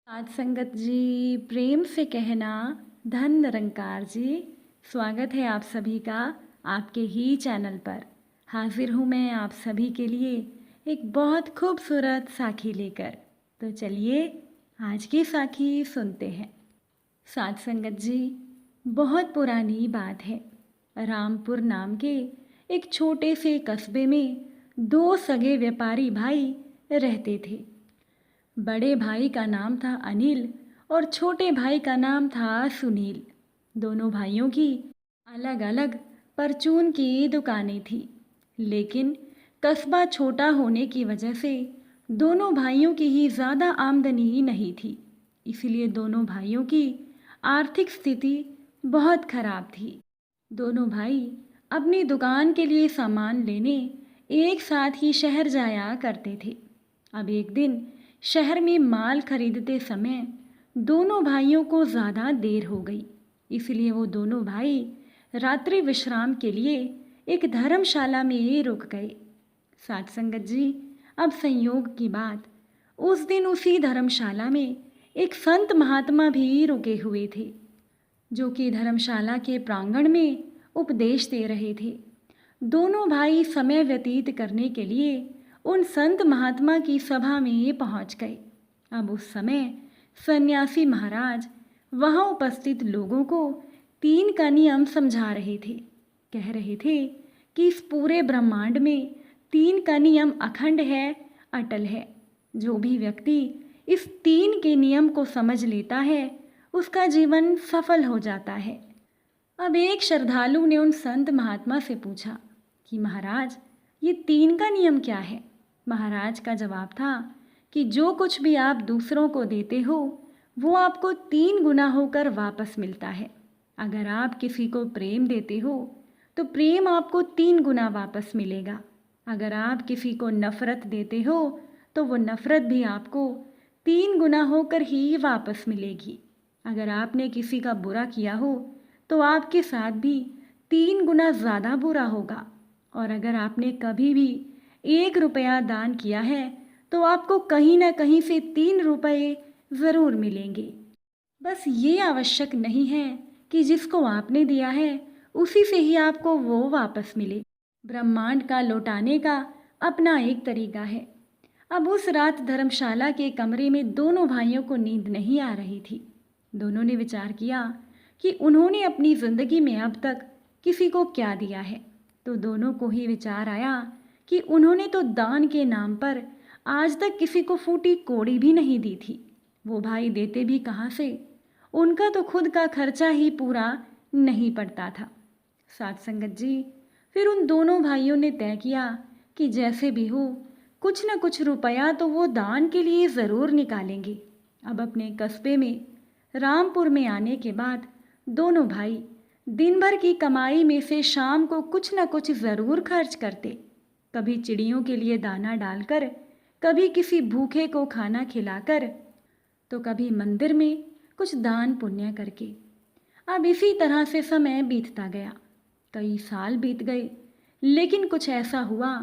साध संगत जी, प्रेम से कहना धन निरंकार जी। स्वागत है आप सभी का आपके ही चैनल पर। हाजिर हूँ मैं आप सभी के लिए एक बहुत खूबसूरत साखी लेकर। तो चलिए आज की साखी सुनते हैं। साध संगत जी, बहुत पुरानी बात है। रामपुर नाम के एक छोटे से कस्बे में दो सगे व्यापारी भाई रहते थे। बड़े भाई का नाम था अनिल और छोटे भाई का नाम था सुनील। दोनों भाइयों की अलग अलग परचून की दुकानें थी, लेकिन कस्बा छोटा होने की वजह से दोनों भाइयों की ही ज़्यादा आमदनी नहीं थी। इसलिए दोनों भाइयों की आर्थिक स्थिति बहुत खराब थी। दोनों भाई अपनी दुकान के लिए सामान लेने एक साथ ही शहर जाया करते थे। अब एक दिन शहर में माल खरीदते समय दोनों भाइयों को ज़्यादा देर हो गई। इसलिए वो दोनों भाई रात्रि विश्राम के लिए एक धर्मशाला में रुक गए। साथ संगत जी, अब संयोग की बात, उस दिन उसी धर्मशाला में एक संत महात्मा भी रुके हुए थे, जो कि धर्मशाला के प्रांगण में उपदेश दे रहे थे। दोनों भाई समय व्यतीत करने के लिए उन संत महात्मा की सभा में पहुंच गए। अब उस समय सन्यासी महाराज वहां उपस्थित लोगों को 3 का नियम समझा रहे थे। कह रहे थे कि इस पूरे ब्रह्मांड में 3 का नियम अखंड है, अटल है। जो भी व्यक्ति इस 3 के नियम को समझ लेता है उसका जीवन सफल हो जाता है। अब एक श्रद्धालु ने उन संत महात्मा से पूछा कि महाराज, ये 3 का नियम क्या है? महाराज का जवाब था कि जो कुछ भी आप दूसरों को देते हो वो आपको 3 गुना होकर वापस मिलता है। अगर आप किसी को प्रेम देते हो तो प्रेम आपको 3 गुना वापस मिलेगा। अगर आप किसी को नफ़रत देते हो तो वो नफ़रत भी आपको 3 गुना होकर ही वापस मिलेगी। अगर आपने किसी का बुरा किया हो तो आपके साथ भी 3 गुना ज़्यादा बुरा होगा। और अगर आपने कभी भी 1 रुपया दान किया है तो आपको कहीं ना कहीं से 3 रुपये ज़रूर मिलेंगे। बस ये आवश्यक नहीं है कि जिसको आपने दिया है उसी से ही आपको वो वापस मिले। ब्रह्मांड का लौटाने का अपना एक तरीका है। अब उस रात धर्मशाला के कमरे में दोनों भाइयों को नींद नहीं आ रही थी। दोनों ने विचार किया कि उन्होंने अपनी ज़िंदगी में अब तक किसी को क्या दिया है। तो दोनों को ही विचार आया कि उन्होंने तो दान के नाम पर आज तक किसी को फूटी कोड़ी भी नहीं दी थी। वो भाई देते भी कहाँ से? उनका तो खुद का खर्चा ही पूरा नहीं पड़ता था। साथ संगत जी, फिर उन दोनों भाइयों ने तय किया कि जैसे भी हो कुछ न कुछ रुपया तो वो दान के लिए ज़रूर निकालेंगे। अब अपने कस्बे में रामपुर में आने के बाद दोनों भाई दिन भर की कमाई में से शाम को कुछ न कुछ ज़रूर खर्च करते। कभी चिड़ियों के लिए दाना डालकर, कभी किसी भूखे को खाना खिलाकर, तो कभी मंदिर में कुछ दान पुण्य करके। अब इसी तरह से समय बीतता गया। कई साल बीत गए, लेकिन कुछ ऐसा हुआ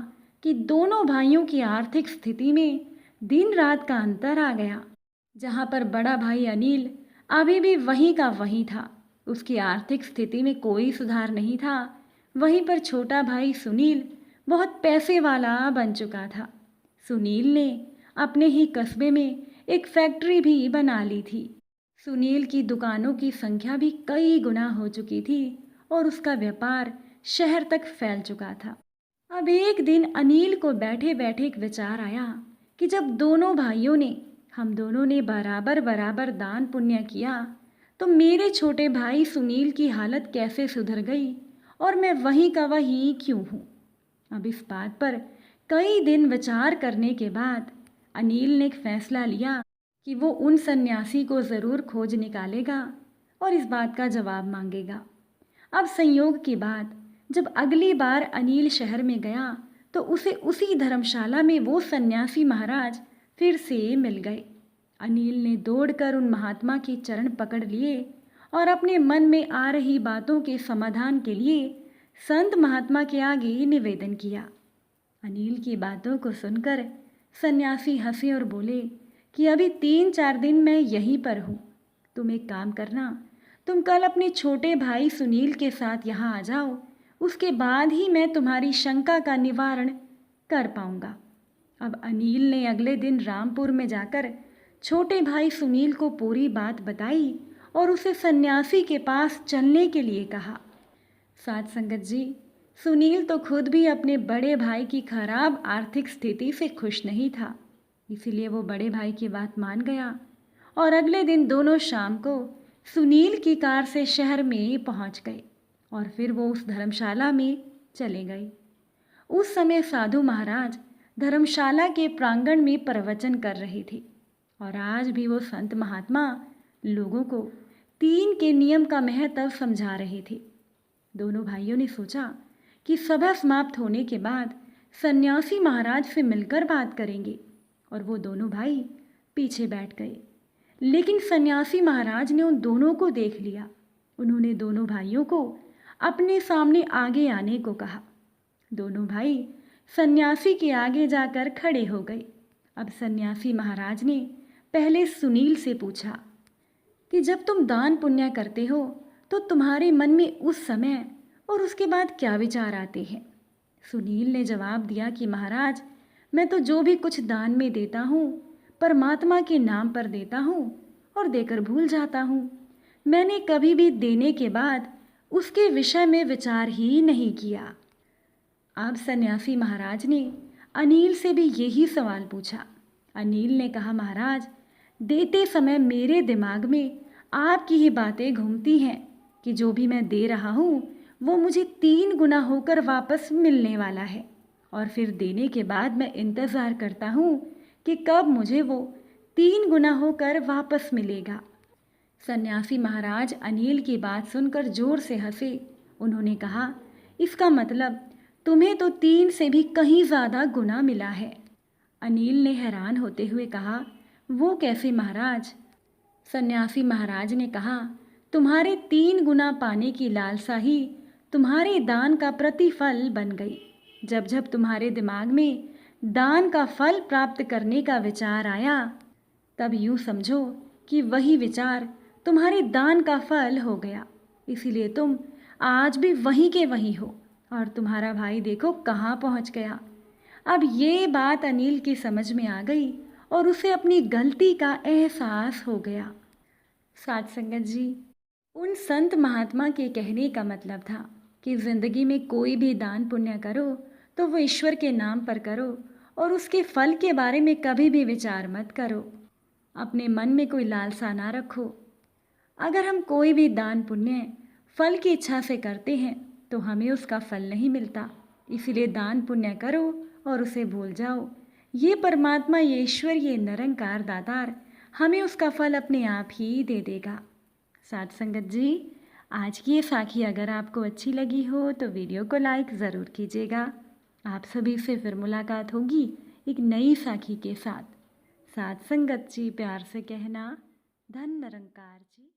कि दोनों भाइयों की आर्थिक स्थिति में दिन रात का अंतर आ गया। जहाँ पर बड़ा भाई अनिल अभी भी वहीं का वहीं था, उसकी आर्थिक स्थिति में कोई सुधार नहीं था, वहीं पर छोटा भाई सुनील बहुत पैसे वाला बन चुका था। सुनील ने अपने ही कस्बे में एक फैक्ट्री भी बना ली थी। सुनील की दुकानों की संख्या भी कई गुना हो चुकी थी और उसका व्यापार शहर तक फैल चुका था। अब एक दिन अनिल को बैठे बैठे एक विचार आया कि जब दोनों भाइयों ने, हम दोनों ने बराबर बराबर दान पुण्य किया तो मेरे छोटे भाई सुनील की हालत कैसे सुधर गई और मैं वहीं का वहीं क्यों हूँ। अब इस बात पर कई दिन विचार करने के बाद अनिल ने एक फैसला लिया कि वो उन सन्यासी को ज़रूर खोज निकालेगा और इस बात का जवाब मांगेगा। अब संयोग की बात, जब अगली बार अनिल शहर में गया तो उसे उसी धर्मशाला में वो सन्यासी महाराज फिर से मिल गए। अनिल ने दौड़कर उन महात्मा के चरण पकड़ लिए और अपने मन में आ रही बातों के समाधान के लिए संत महात्मा के आगे निवेदन किया। अनिल की बातों को सुनकर सन्यासी हंसे और बोले कि अभी 3-4 दिन मैं यहीं पर हूँ। तुम एक काम करना, तुम कल अपने छोटे भाई सुनील के साथ यहाँ आ जाओ, उसके बाद ही मैं तुम्हारी शंका का निवारण कर पाऊँगा। अब अनिल ने अगले दिन रामपुर में जाकर छोटे भाई सुनील को पूरी बात बताई और उसे सन्यासी के पास चलने के लिए कहा। साथ संगत जी, सुनील तो खुद भी अपने बड़े भाई की खराब आर्थिक स्थिति से खुश नहीं था, इसीलिए वो बड़े भाई की बात मान गया और अगले दिन दोनों शाम को सुनील की कार से शहर में पहुंच गए और फिर वो उस धर्मशाला में चले गए। उस समय साधु महाराज धर्मशाला के प्रांगण में प्रवचन कर रहे थे और आज भी वो संत महात्मा लोगों को 3 के नियम का महत्व समझा रहे थे। दोनों भाइयों ने सोचा कि सभा समाप्त होने के बाद सन्यासी महाराज से मिलकर बात करेंगे और वो दोनों भाई पीछे बैठ गए। लेकिन सन्यासी महाराज ने उन दोनों को देख लिया। उन्होंने दोनों भाइयों को अपने सामने आगे आने को कहा। दोनों भाई सन्यासी के आगे जाकर खड़े हो गए। अब सन्यासी महाराज ने पहले सुनील से पूछा कि जब तुम दान पुण्य करते हो तो तुम्हारे मन में उस समय और उसके बाद क्या विचार आते हैं? सुनील ने जवाब दिया कि महाराज, मैं तो जो भी कुछ दान में देता हूँ परमात्मा के नाम पर देता हूँ और देकर भूल जाता हूँ। मैंने कभी भी देने के बाद उसके विषय में विचार ही नहीं किया। अब सन्यासी महाराज ने अनिल से भी यही सवाल पूछा। अनिल ने कहा, महाराज, देते समय मेरे दिमाग में आपकी ही बातें घूमती हैं कि जो भी मैं दे रहा हूँ वो मुझे 3 गुना होकर वापस मिलने वाला है और फिर देने के बाद मैं इंतज़ार करता हूँ कि कब मुझे वो 3 गुना होकर वापस मिलेगा। सन्यासी महाराज अनिल की बात सुनकर जोर से हंसे। उन्होंने कहा, इसका मतलब तुम्हें तो 3 से भी कहीं ज़्यादा गुना मिला है। अनिल ने हैरान होते हुए कहा, वो कैसे महाराज? सन्यासी महाराज ने कहा, तुम्हारे 3 गुना पाने की लालसा ही तुम्हारे दान का प्रतिफल बन गई। जब जब तुम्हारे दिमाग में दान का फल प्राप्त करने का विचार आया, तब यूँ समझो कि वही विचार तुम्हारे दान का फल हो गया। इसीलिए तुम आज भी वहीं के वहीं हो और तुम्हारा भाई देखो कहाँ पहुँच गया। अब ये बात अनिल की समझ में आ गई और उसे अपनी गलती का एहसास हो गया। साथ संगत जी, उन संत महात्मा के कहने का मतलब था कि ज़िंदगी में कोई भी दान पुण्य करो तो वो ईश्वर के नाम पर करो और उसके फल के बारे में कभी भी विचार मत करो। अपने मन में कोई लालसा ना रखो। अगर हम कोई भी दान पुण्य फल की इच्छा से करते हैं तो हमें उसका फल नहीं मिलता। इसीलिए दान पुण्य करो और उसे भूल जाओ। ये परमात्मा, ये ईश्वर, ये निरंकार दातार हमें उसका फल अपने आप ही दे देगा। साथ संगत जी, आज की ये साखी अगर आपको अच्छी लगी हो तो वीडियो को लाइक ज़रूर कीजिएगा। आप सभी से फिर मुलाकात होगी एक नई साखी के साथ। साथ संगत जी, प्यार से कहना, धन निरंकार जी।